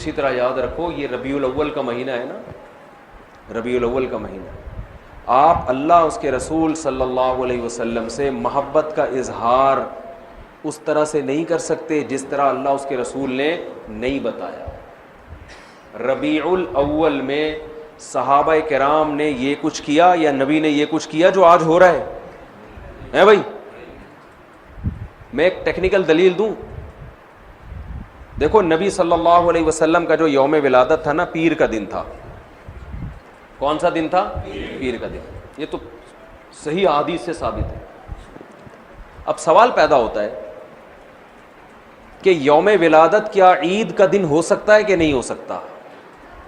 اسی طرح یاد رکھو یہ ربیع الاول کا مہینہ ہے نا، ربیع الاول کا مہینہ، آپ اللہ اس کے رسول صلی اللہ علیہ وسلم سے محبت کا اظہار اس طرح سے نہیں کر سکتے جس طرح اللہ اس کے رسول نے نہیں بتایا۔ ربیع الاول میں صحابہ کرام نے یہ کچھ کیا یا نبی نے یہ کچھ کیا جو آج ہو رہا ہے بھائی؟ میں ایک ٹیکنیکل دلیل دوں، دیکھو نبی صلی اللہ علیہ وسلم کا جو یوم ولادت تھا نا، پیر کا دن تھا۔ کون سا دن تھا؟ پیر کا دن۔ یہ تو صحیح احادیث سے ثابت ہے۔ اب سوال پیدا ہوتا ہے کہ یوم ولادت کیا عید کا دن ہو سکتا ہے کہ نہیں ہو سکتا؟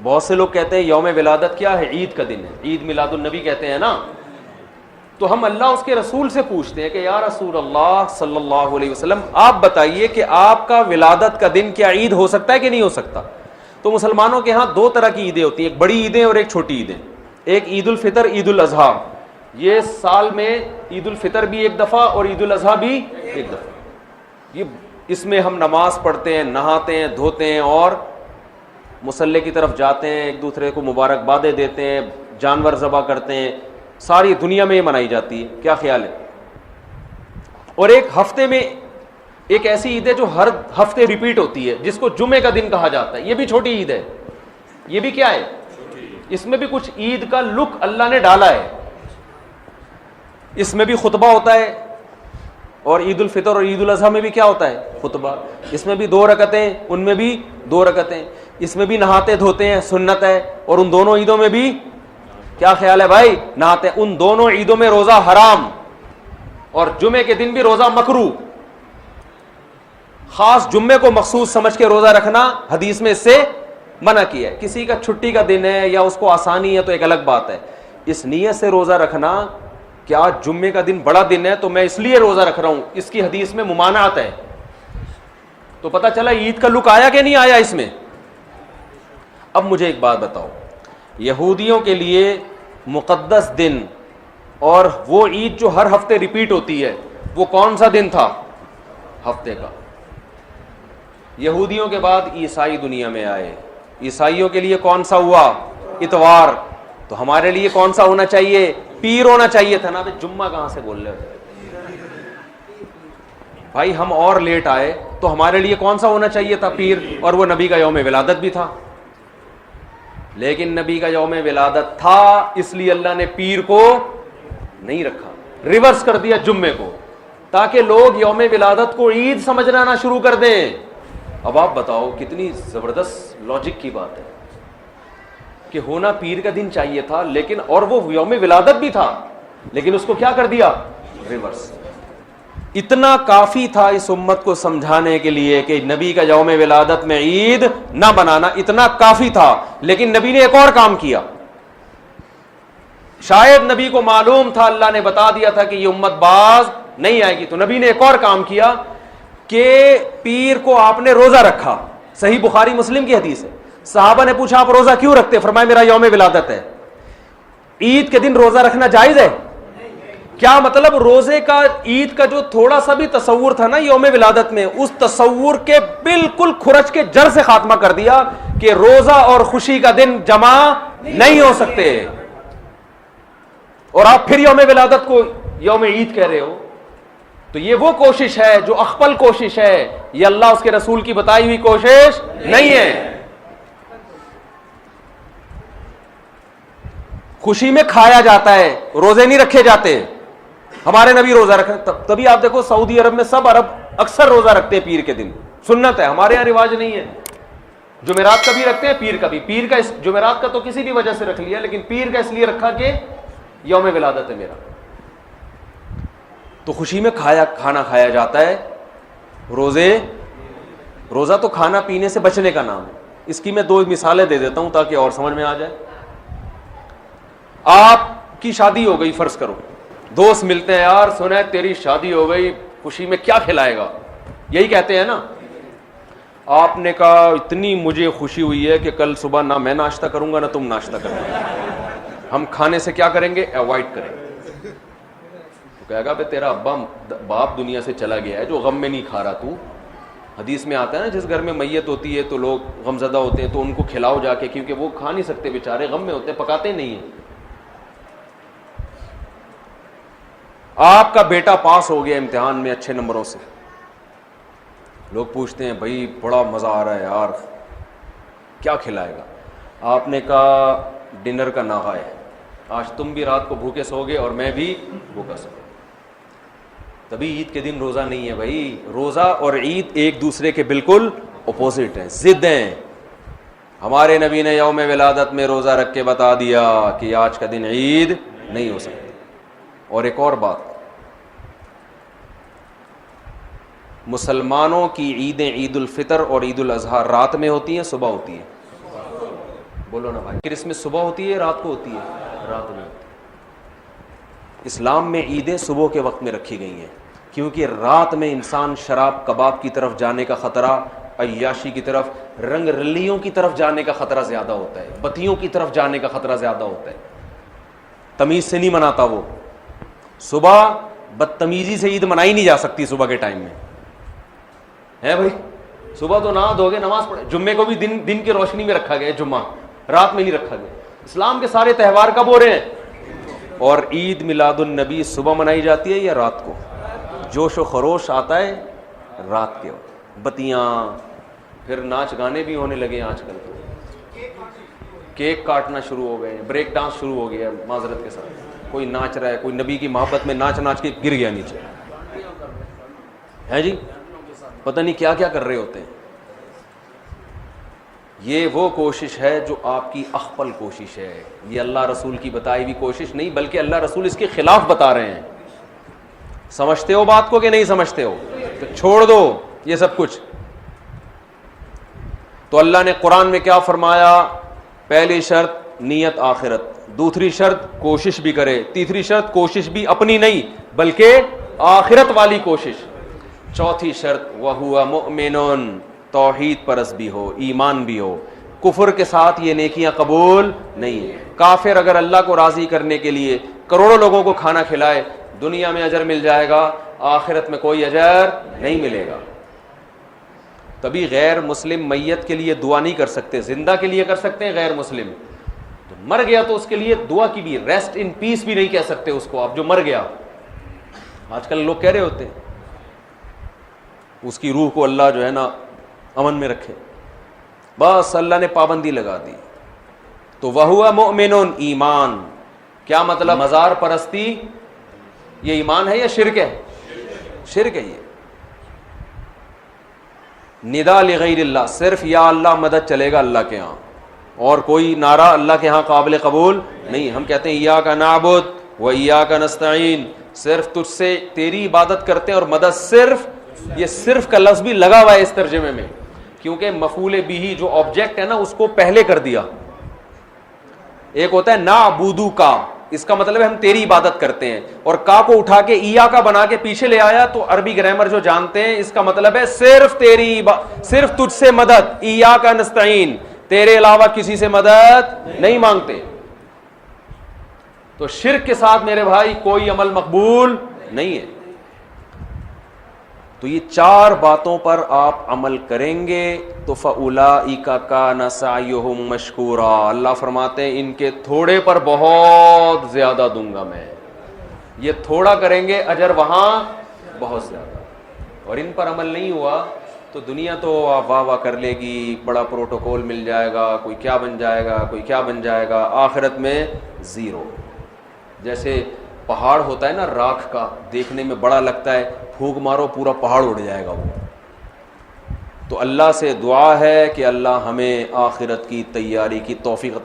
بہت سے لوگ کہتے ہیں یوم ولادت کیا ہے؟ عید کا دن ہے، عید میلاد النبی کہتے ہیں نا۔ تو ہم اللہ اس کے رسول سے پوچھتے ہیں کہ یا رسول اللہ صلی اللہ علیہ وسلم آپ بتائیے کہ آپ کا ولادت کا دن کیا عید ہو سکتا ہے کہ نہیں ہو سکتا؟ تو مسلمانوں کے ہاں دو طرح کی عیدیں ہوتی ہیں، ایک بڑی عیدیں اور ایک چھوٹی عیدیں۔ ایک عید الفطر، عید الاضحیٰ، یہ سال میں عید الفطر بھی ایک دفعہ اور عید الاضحیٰ بھی ایک دفعہ۔ یہ اس میں ہم نماز پڑھتے ہیں، نہاتے ہیں، دھوتے ہیں اور مصلی کی طرف جاتے ہیں، ایک دوسرے کو مبارکبادیں دیتے ہیں، جانور ذبح کرتے ہیں، ساری دنیا میں یہ منائی جاتی ہے۔ کیا خیال ہے؟ اور ایک ہفتے میں ایک ایسی عید ہے جو ہر ہفتے ریپیٹ ہوتی ہے، جس کو جمعے کا دن کہا جاتا ہے، یہ بھی چھوٹی عید ہے۔ یہ بھی کیا ہے؟ اس میں بھی کچھ عید کا لک اللہ نے ڈالا ہے۔ اس میں بھی خطبہ ہوتا ہے، اور عید الفطر اور عید الاضحیٰ میں بھی کیا ہوتا ہے؟ خطبہ۔ اس میں بھی 2 رکعتیں، ان میں بھی 2 رکعتیں، اس میں بھی نہاتے دھوتے ہیں، سنت ہے، اور ان دونوں عیدوں میں بھی کیا خیال ہے بھائی؟ نہاتے۔ ان دونوں عیدوں میں روزہ حرام، اور جمعے کے دن بھی روزہ مکروہ۔ خاص جمعے کو مخصوص سمجھ کے روزہ رکھنا حدیث میں اس سے منع کیا ہے۔ کسی کا چھٹی کا دن ہے یا اس کو آسانی ہے تو ایک الگ بات ہے، اس نیت سے روزہ رکھنا کہ آج جمعے کا دن بڑا دن ہے تو میں اس لیے روزہ رکھ رہا ہوں، اس کی حدیث میں ممانعت ہے۔ تو پتہ چلا عید کا لک آیا کہ نہیں آیا اس میں؟ اب مجھے ایک بات بتاؤ، یہودیوں کے لیے مقدس دن اور وہ عید جو ہر ہفتے ریپیٹ ہوتی ہے، وہ کون سا دن تھا ہفتے کا؟ یہودیوں کے بعد عیسائی دنیا میں آئے، عیسائیوں کے لیے کون سا ہوا؟ اتوار۔ تو ہمارے لیے کون سا ہونا چاہیے؟ پیر ہونا چاہیے تھا نا۔ جمعہ کہاں سے بول رہے ہو بھائی؟ ہم اور لیٹ آئے تو ہمارے لیے کون سا ہونا چاہیے تھا؟ پیر، اور وہ نبی کا یوم ولادت بھی تھا۔ لیکن نبی کا یوم ولادت تھا، اس لیے اللہ نے پیر کو نہیں رکھا، ریورس کر دیا جمعے کو، تاکہ لوگ یوم ولادت کو عید سمجھنا نہ شروع کر دیں۔ اب آپ بتاؤ کتنی زبردست لاجک کی بات ہے کہ ہونا پیر کا دن چاہیے تھا، لیکن اور وہ یوم ولادت بھی تھا، لیکن اس کو کیا کر دیا؟ ریورس۔ اتنا کافی تھا اس امت کو سمجھانے کے لیے کہ نبی کا یوم ولادت میں عید نہ بنانا، اتنا کافی تھا، لیکن نبی نے ایک اور کام کیا۔ شاید نبی کو معلوم تھا، اللہ نے بتا دیا تھا کہ یہ امت باز نہیں آئے گی، تو نبی نے ایک اور کام کیا کہ پیر کو آپ نے روزہ رکھا۔ صحیح بخاری مسلم کی حدیث ہے، صحابہ نے پوچھا آپ روزہ کیوں رکھتے؟ فرمایا میرا یوم ولادت ہے۔ عید کے دن روزہ رکھنا جائز ہے؟ کیا مطلب؟ روزے کا عید کا جو تھوڑا سا بھی تصور تھا نا یوم ولادت میں، اس تصور کے بالکل کھرچ کے جڑ سے خاتمہ کر دیا کہ روزہ اور خوشی کا دن جمع نہیں ہو سکتے، اور آپ پھر یوم ولادت کو یوم عید کہہ رہے ہو۔ تو یہ وہ کوشش ہے جو اخپل کوشش ہے، یہ اللہ اس کے رسول کی بتائی ہوئی کوشش نہیں ہے۔ خوشی میں کھایا جاتا ہے، روزے نہیں رکھے جاتے۔ ہمارے نبی روزہ رکھے، تبھی آپ دیکھو سعودی عرب میں سب عرب اکثر روزہ رکھتے ہیں پیر کے دن، سنت ہے، ہمارے یہاں رواج نہیں ہے۔ جمعرات کا بھی رکھتے ہیں، پیر کا بھی۔ پیر کا جمعرات کا تو کسی بھی وجہ سے رکھ لیا، لیکن پیر کا اس لیے رکھا کہ یوم ولادت ہے میرا۔ تو خوشی میں کھانا کھایا جاتا ہے۔ روزہ تو کھانا پینے سے بچنے کا نام ہے۔ اس کی میں 2 مثالیں دے دیتا ہوں تاکہ اور سمجھ میں آ جائے۔ آپ کی شادی ہو گئی، فرض کرو، دوست ملتے ہیں، یار سنا ہے تیری شادی ہو گئی، خوشی میں کیا کھلائے گا؟ یہی کہتے ہیں نا۔ آپ نے کہا اتنی مجھے خوشی ہوئی ہے کہ کل صبح نہ میں ناشتہ کروں گا نہ تم ناشتہ کرنا، ہم کھانے سے کیا کریں گے؟ اوائڈ کریں گے۔ تو کہے گا بھائی تیرا باپ دنیا سے چلا گیا ہے جو غم میں نہیں کھا رہا تو، حدیث میں آتا ہے نا جس گھر میں میت ہوتی ہے تو لوگ غم زدہ ہوتے ہیں تو ان کو کھلاؤ جا کے، کیونکہ وہ کھا نہیں سکتے بیچارے، غم میں ہوتے ہیں، پکاتے نہیں ہیں. آپ کا بیٹا پاس ہو گیا امتحان میں اچھے نمبروں سے، لوگ پوچھتے ہیں بھائی بڑا مزہ آ رہا ہے یار، کیا کھلائے گا؟ آپ نے کہا ڈنر کا ناغہ ہے، آج تم بھی رات کو بھوکے سو گے اور میں بھی بھوکا سو. تبھی عید کے دن روزہ نہیں ہے بھائی. روزہ اور عید ایک دوسرے کے بالکل اپوزٹ ہیں، ضد ہیں. ہمارے نبی نے یوم ولادت میں روزہ رکھ کے بتا دیا کہ آج کا دن عید نہیں ہو سکتی. اور ایک اور بات، مسلمانوں کی عیدیں عید الفطر اور عید الاضحیٰ رات میں ہوتی ہیں صبح ہوتی ہے؟ بولو نا بھائی. کرسمس صبح ہوتی ہے رات کو ہوتی ہے؟ رات میں ہوتی ہے. اسلام میں عیدیں صبح کے وقت میں رکھی گئی ہیں کیونکہ رات میں انسان شراب کباب کی طرف جانے کا خطرہ، عیاشی کی طرف، رنگ رلیوں کی طرف جانے کا خطرہ زیادہ ہوتا ہے، بتیوں کی طرف جانے کا خطرہ زیادہ ہوتا ہے. تمیز سے نہیں مناتا وہ. صبح بدتمیزی سے عید منائی نہیں جا سکتی صبح کے ٹائم میں، ہے بھائی. صبح تو نہا دھو گے نماز پڑھے. جمعے کو بھی دن کی روشنی میں رکھا گیا، جمعہ رات میں نہیں رکھا گیا. اسلام کے سارے تہوار کب ہو رہے ہیں؟ اور عید میلاد النبی صبح منائی جاتی ہے یا رات کو؟ جوش و خروش آتا ہے رات کے وقت، بتیاں، پھر ناچ گانے بھی ہونے لگے ہیں آج کل. تو کیک کاٹنا شروع ہو گئے ہیں، بریک ڈانس شروع ہو گیا ہے معذرت کے ساتھ. کوئی ناچ رہا ہے، کوئی نبی کی محبت میں ناچ ناچ کے گر گیا نیچے، ہے جی، پتہ نہیں کیا کیا کر رہے ہوتے ہیں. یہ وہ کوشش ہے جو آپ کی اخپل کوشش ہے. یہ اللہ رسول کی بتائی ہوئی کوشش نہیں، بلکہ اللہ رسول اس کے خلاف بتا رہے ہیں. سمجھتے ہو بات کو کہ نہیں سمجھتے ہو؟ تو چھوڑ دو یہ سب کچھ. تو اللہ نے قرآن میں کیا فرمایا؟ پہلی شرط نیت آخرت، دوسری شرط کوشش بھی کرے، تیسری شرط کوشش بھی اپنی نہیں بلکہ آخرت والی کوشش، چوتھی شرط وَهُوَ مُؤْمِنٌ، توحید پرست بھی ہو، ایمان بھی ہو. کفر کے ساتھ یہ نیکیاں قبول نہیں ہیں. کافر اگر اللہ کو راضی کرنے کے لیے کروڑوں لوگوں کو کھانا کھلائے، دنیا میں اجر مل جائے گا، آخرت میں کوئی اجر نہیں ملے گا. تبھی غیر مسلم میت کے لیے دعا نہیں کر سکتے، زندہ کے لیے کر سکتے ہیں، غیر مسلم تو مر گیا تو اس کے لیے دعا کی بھی، ریسٹ ان پیس بھی نہیں کہہ سکتے اس کو. آپ جو مر گیا، آج کل لوگ کہہ رہے ہوتے ہیں اس کی روح کو اللہ جو ہے نا امن میں رکھے. بس اللہ نے پابندی لگا دی. تو وَهُوَ مُؤْمِنٌ، ایمان. کیا مطلب؟ مزار پرستی یہ ایمان ہے یا شرک ہے؟ شرک ہے. یہ ندا لغیر اللہ، صرف یا اللہ مدد چلے گا اللہ کے ہاں، اور کوئی نعرہ اللہ کے ہاں قابل قبول نہیں. ہم کہتے ہیں ایاک نعبد و ایاک نستعین، صرف تجھ سے تیری عبادت کرتے ہیں اور مدد صرف. یہ صرف کا لفظ بھی لگا ہوا ہے اس ترجمے میں، کیونکہ مفعول بھی جو آبجیکٹ ہے نا اس کو پہلے کر دیا. ایک ہوتا ہے نعبدو کا، اس کا مطلب ہے ہم تیری عبادت کرتے ہیں، اور کا کو اٹھا کے ایا کا بنا کے پیچھے لے آیا تو عربی گرامر جو جانتے ہیں اس کا مطلب ہے صرف تیری صرف تجھ سے مدد. ایا کا نستعین، تیرے علاوہ کسی سے مدد نہیں مانگتے. تو شرک کے ساتھ میرے بھائی کوئی عمل مقبول نہیں ہے. تو یہ چار باتوں پر آپ عمل کریں گے تو فَأُولَئِكَ كَانَ سَعْيُهُمْ مَشْكُورًا. اللہ فرماتے ہیں ان کے تھوڑے پر بہت زیادہ دوں گا میں. یہ تھوڑا کریں گے اجر وہاں بہت زیادہ. اور ان پر عمل نہیں ہوا تو دنیا تو آپ واہ واہ کر لے گی، بڑا پروٹوکول مل جائے گا، کوئی کیا بن جائے گا، کوئی کیا بن جائے گا. آخرت میں زیرو. جیسے پہاڑ ہوتا ہے نا راکھ کا، دیکھنے میں بڑا لگتا ہے، پھونک مارو پورا پہاڑ اڑ جائے گا وہ. تو اللہ سے دعا ہے کہ اللہ ہمیں آخرت کی تیاری کی توفیق